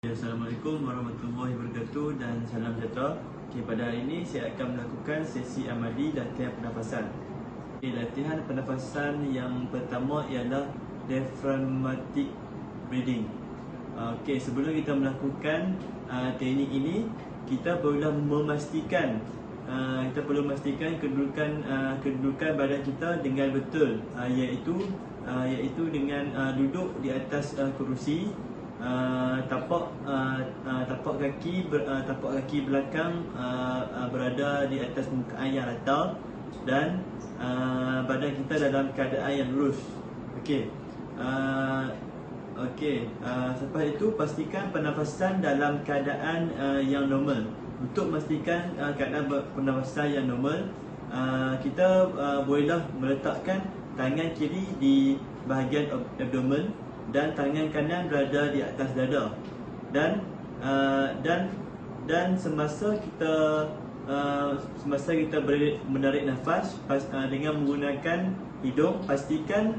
Assalamualaikum warahmatullahi wabarakatuh dan salam sejahtera. Pada hari ini saya akan melakukan sesi amali latihan pernafasan. Latihan pernafasan yang pertama ialah diaphragmatic breathing. Sebelum kita melakukan teknik ini, kita perlu memastikan kedudukan badan kita dengan betul, iaitu dengan duduk di atas kerusi. Tapak kaki belakang berada di atas muka yang rata dan badan kita dalam keadaan yang lurus. Selepas itu pastikan pernafasan dalam keadaan yang normal. Untuk memastikan keadaan pernafasan yang normal, kita bolehlah meletakkan tangan kiri di bahagian abdomen dan tangan kanan berada di atas dada, dan semasa kita menarik nafas dengan menggunakan hidung, pastikan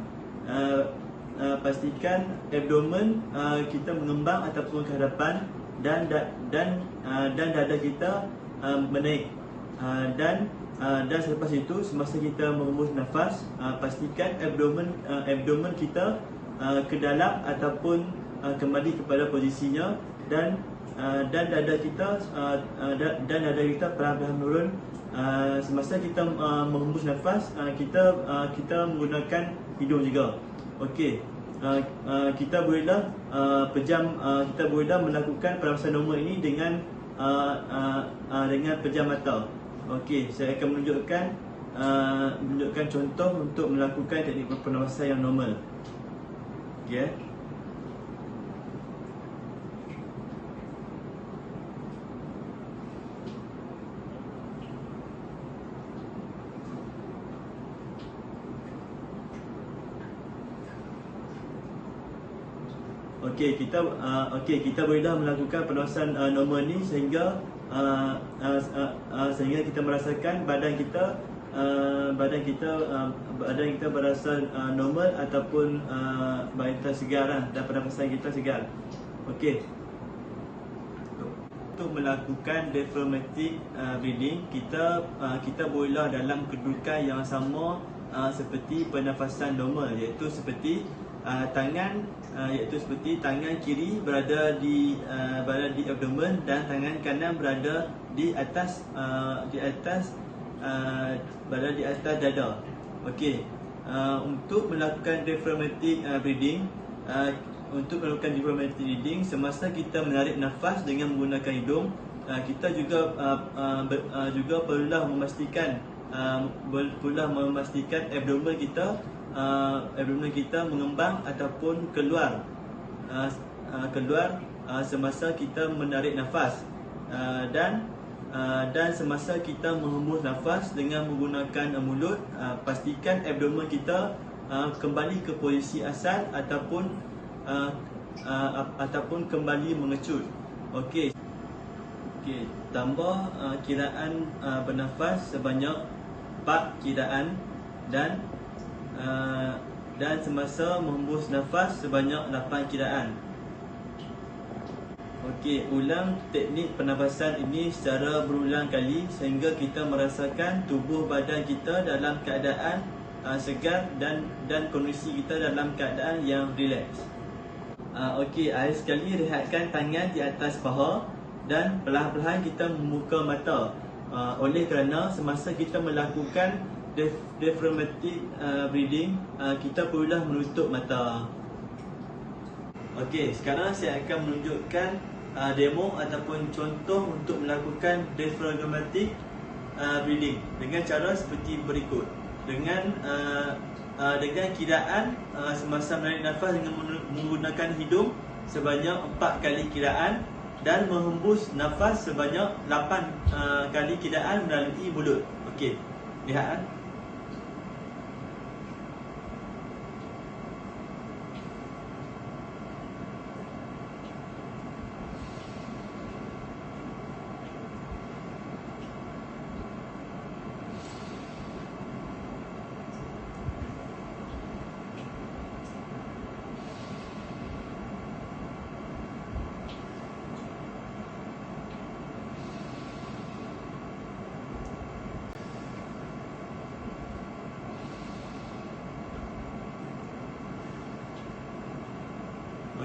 abdomen kita mengembang ataupun ke hadapan dan dada kita menaik, dan selepas itu semasa kita menghembus nafas, pastikan abdomen kita ke dalam ataupun kembali kepada posisinya, dan dada kita perlahan-lahan menurun. Semasa kita menghembus nafas, kita menggunakan hidung juga. Kita bolehlah melakukan pernafasan normal ini dengan pejam mata. Saya akan menunjukkan contoh untuk melakukan teknik pernafasan yang normal. Kita bolehlah melakukan pernafasan normal ni sehingga kita merasakan badan kita berasa normal ataupun badan kita segar dan pernafasan kita segar. Untuk melakukan diaphragmatic breathing, kita bolehlah dalam kedudukan yang sama seperti pernafasan normal, iaitu seperti tangan kiri berada di abdomen dan tangan kanan berada di atas dada. Untuk melakukan diaphragmatic breathing, semasa kita menarik nafas dengan menggunakan hidung, kita juga perlulah memastikan abdomen kita mengembang ataupun keluar semasa kita menarik nafas, dan semasa kita menghembus nafas dengan menggunakan mulut, pastikan abdomen kita kembali ke posisi asal ataupun kembali mengecut. Tambah kiraan bernafas sebanyak 4 kiraan dan semasa menghembus nafas sebanyak 8 kiraan. Ulang teknik pernafasan ini secara berulang kali sehingga kita merasakan tubuh badan kita dalam keadaan segar dan kondisi kita dalam keadaan yang rileks. Akhir sekali rehatkan tangan di atas paha dan perlahan-lahan kita membuka mata, oleh kerana semasa kita melakukan diaphragmatic breathing, kita perlulah menutup mata. Sekarang saya akan menunjukkan demo ataupun contoh untuk melakukan diaphragmatic breathing dengan cara seperti berikut. Dengan kiraan semasa menarik nafas dengan menggunakan hidung sebanyak 4 kali kiraan dan menghembus nafas sebanyak 8 kali kiraan melalui mulut. Lihat.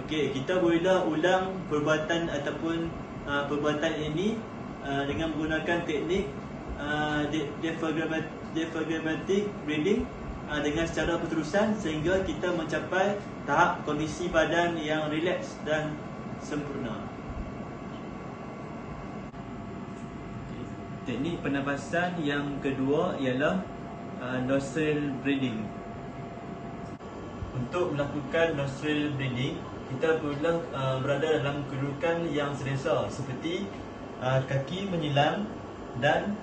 Okey, kita bolehlah ulang perbuatan ataupun perbuatan ini dengan menggunakan teknik diaphragmatic breathing dengan secara berterusan sehingga kita mencapai tahap kondisi badan yang rileks dan sempurna. Teknik pernafasan yang kedua ialah nostril breathing. Untuk melakukan nostril breathing, kita perlulah berada dalam kedudukan yang selesa seperti kaki menyilang dan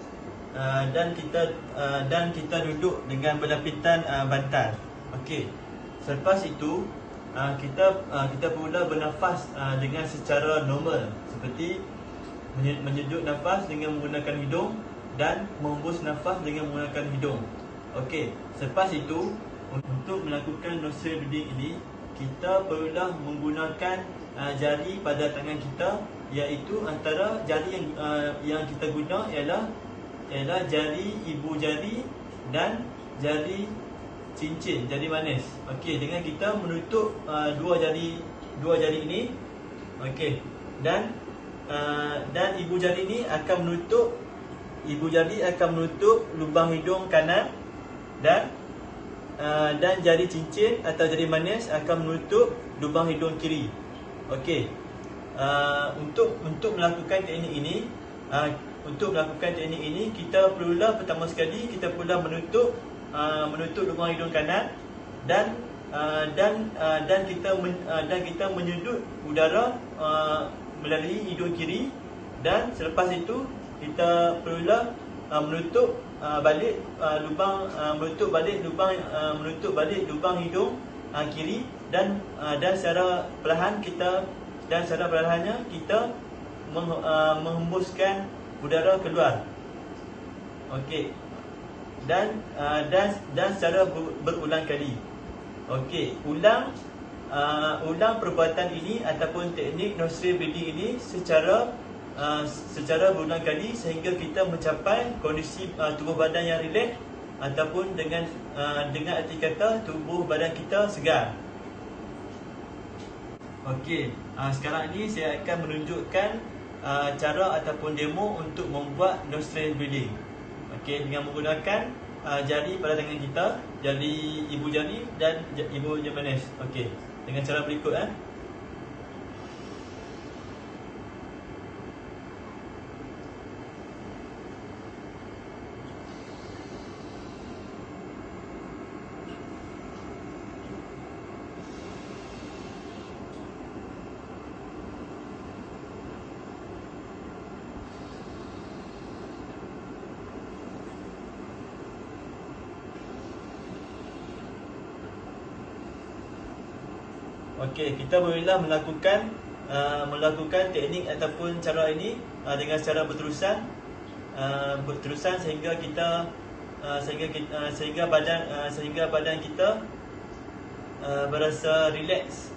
kita duduk dengan berlapitan bantal. Okey. Selepas itu kita perlulah bernafas dengan secara normal seperti menyedut nafas dengan menggunakan hidung dan menghembus nafas dengan menggunakan hidung. Okey. Selepas itu, untuk melakukan nostril breathing ini, kita perlulah menggunakan jari pada tangan kita, iaitu antara jari yang kita guna ialah jari ibu jari dan jari cincin, jari manis. Okey, dengan kita menutup dua jari ini. Okey. Dan ibu jari ini akan menutup lubang hidung kanan dan jari cincin atau jari manis akan menutup lubang hidung kiri. Okey. Untuk melakukan teknik ini, kita perlulah pertama sekali kita perlulah menutup lubang hidung kanan dan kita menyedut udara melalui hidung kiri, dan selepas itu kita perlulah menutup balik lubang hidung kiri dan secara perlahannya kita menghembuskan udara keluar. Okey. Dan secara berulang kali. Okey, ulang perbuatan ini ataupun teknik nostril breathing ini secara berulang kali sehingga kita mencapai kondisi tubuh badan yang rileks ataupun dengan arti kata tubuh badan kita segar. Okey, sekarang ini saya akan menunjukkan cara ataupun demo untuk membuat nostril breathing. Okey, dengan menggunakan jari pada tangan kita, jari ibu jari dan ibu jari manis. Okey, dengan cara berikut Okey, kita bolehlah melakukan teknik ataupun cara ini dengan secara berterusan sehingga badan kita berasa rileks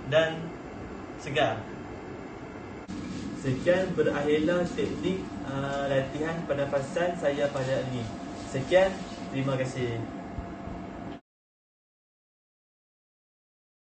dan segar. Sekian berakhirlah teknik latihan pernafasan saya pada hari ini. Sekian, terima kasih.